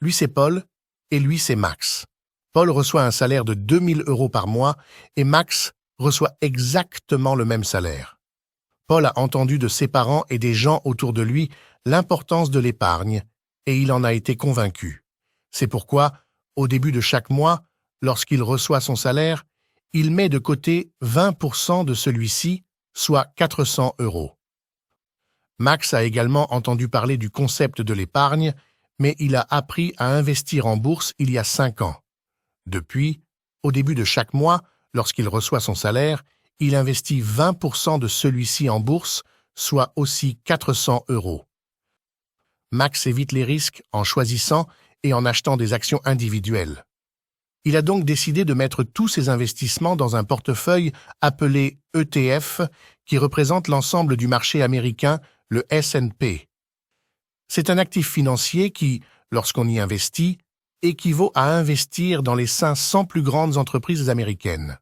Lui, c'est Paul, et lui, c'est Max. Paul reçoit un salaire de 2000 € par mois, et Max reçoit exactement le même salaire. Paul a entendu de ses parents et des gens autour de lui l'importance de l'épargne, et il en a été convaincu. C'est pourquoi, au début de chaque mois, lorsqu'il reçoit son salaire, il met de côté 20% de celui-ci, soit 400 €. Max a également entendu parler du concept de l'épargne, mais il a appris à investir en bourse il y a 5 ans. Depuis, au début de chaque mois, lorsqu'il reçoit son salaire, il investit 20% de celui-ci en bourse, soit aussi 400 €. Max évite les risques en choisissant et en achetant des actions individuelles. Il a donc décidé de mettre tous ses investissements dans un portefeuille appelé ETF qui représente l'ensemble du marché américain, le S&P. C'est un actif financier qui, lorsqu'on y investit, équivaut à investir dans les 500 plus grandes entreprises américaines.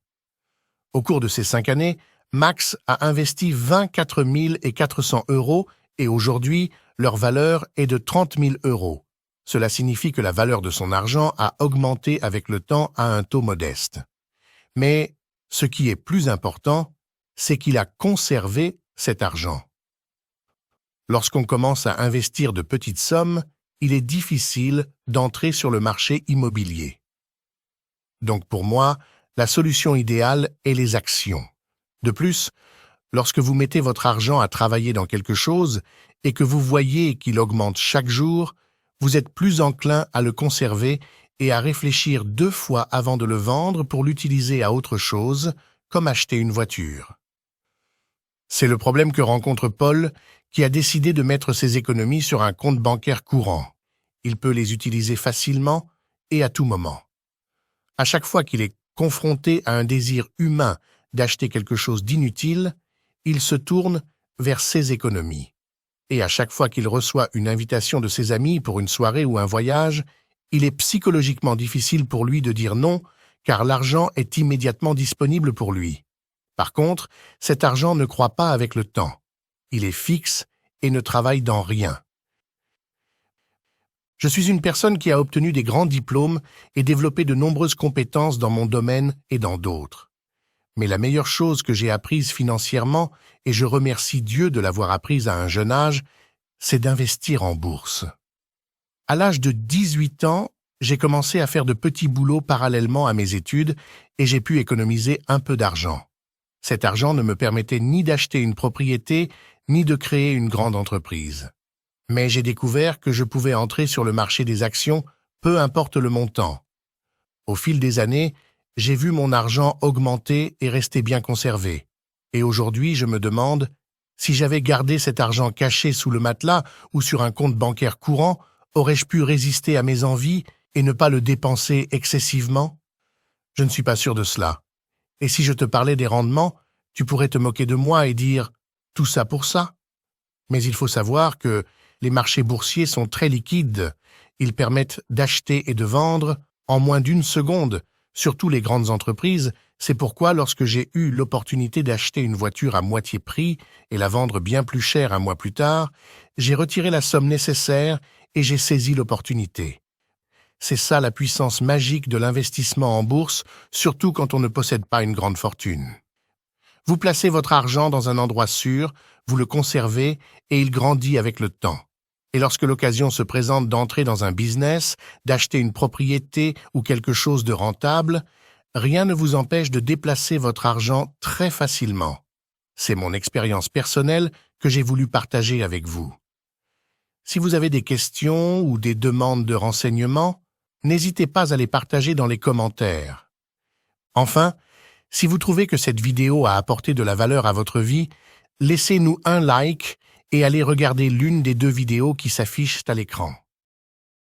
Au cours de ces 5 années, Max a investi 24 400 € et aujourd'hui, leur valeur est de 30 000 €. Cela signifie que la valeur de son argent a augmenté avec le temps à un taux modeste. Mais ce qui est plus important, c'est qu'il a conservé cet argent. Lorsqu'on commence à investir de petites sommes, il est difficile d'entrer sur le marché immobilier. Donc pour moi, la solution idéale est les actions. De plus, lorsque vous mettez votre argent à travailler dans quelque chose et que vous voyez qu'il augmente chaque jour, vous êtes plus enclin à le conserver et à réfléchir 2 fois avant de le vendre pour l'utiliser à autre chose, comme acheter une voiture. C'est le problème que rencontre Paul, qui a décidé de mettre ses économies sur un compte bancaire courant. Il peut les utiliser facilement et à tout moment. À chaque fois qu'il est confronté à un désir humain d'acheter quelque chose d'inutile, il se tourne vers ses économies. Et à chaque fois qu'il reçoit une invitation de ses amis pour une soirée ou un voyage, il est psychologiquement difficile pour lui de dire non, car l'argent est immédiatement disponible pour lui. Par contre, cet argent ne croît pas avec le temps. Il est fixe et ne travaille dans rien. Je suis une personne qui a obtenu des grands diplômes et développé de nombreuses compétences dans mon domaine et dans d'autres. Mais la meilleure chose que j'ai apprise financièrement, et je remercie Dieu de l'avoir apprise à un jeune âge, c'est d'investir en bourse. À l'âge de 18 ans, j'ai commencé à faire de petits boulots parallèlement à mes études et j'ai pu économiser un peu d'argent. Cet argent ne me permettait ni d'acheter une propriété, ni de créer une grande entreprise. Mais j'ai découvert que je pouvais entrer sur le marché des actions, peu importe le montant. Au fil des années, j'ai vu mon argent augmenter et rester bien conservé. Et aujourd'hui, je me demande, si j'avais gardé cet argent caché sous le matelas ou sur un compte bancaire courant, aurais-je pu résister à mes envies et ne pas le dépenser excessivement? Je ne suis pas sûr de cela. Et si je te parlais des rendements, tu pourrais te moquer de moi et dire « tout ça pour ça ». Mais il faut savoir que les marchés boursiers sont très liquides. Ils permettent d'acheter et de vendre en moins d'1 seconde, surtout les grandes entreprises. C'est pourquoi lorsque j'ai eu l'opportunité d'acheter une voiture à moitié prix et la vendre bien plus cher un mois plus tard, j'ai retiré la somme nécessaire et j'ai saisi l'opportunité. C'est ça la puissance magique de l'investissement en bourse, surtout quand on ne possède pas une grande fortune. Vous placez votre argent dans un endroit sûr, vous le conservez et il grandit avec le temps. Et lorsque l'occasion se présente d'entrer dans un business, d'acheter une propriété ou quelque chose de rentable, rien ne vous empêche de déplacer votre argent très facilement. C'est mon expérience personnelle que j'ai voulu partager avec vous. Si vous avez des questions ou des demandes de renseignements, n'hésitez pas à les partager dans les commentaires. Enfin, si vous trouvez que cette vidéo a apporté de la valeur à votre vie, laissez-nous un like et allez regarder l'une des 2 vidéos qui s'affichent à l'écran.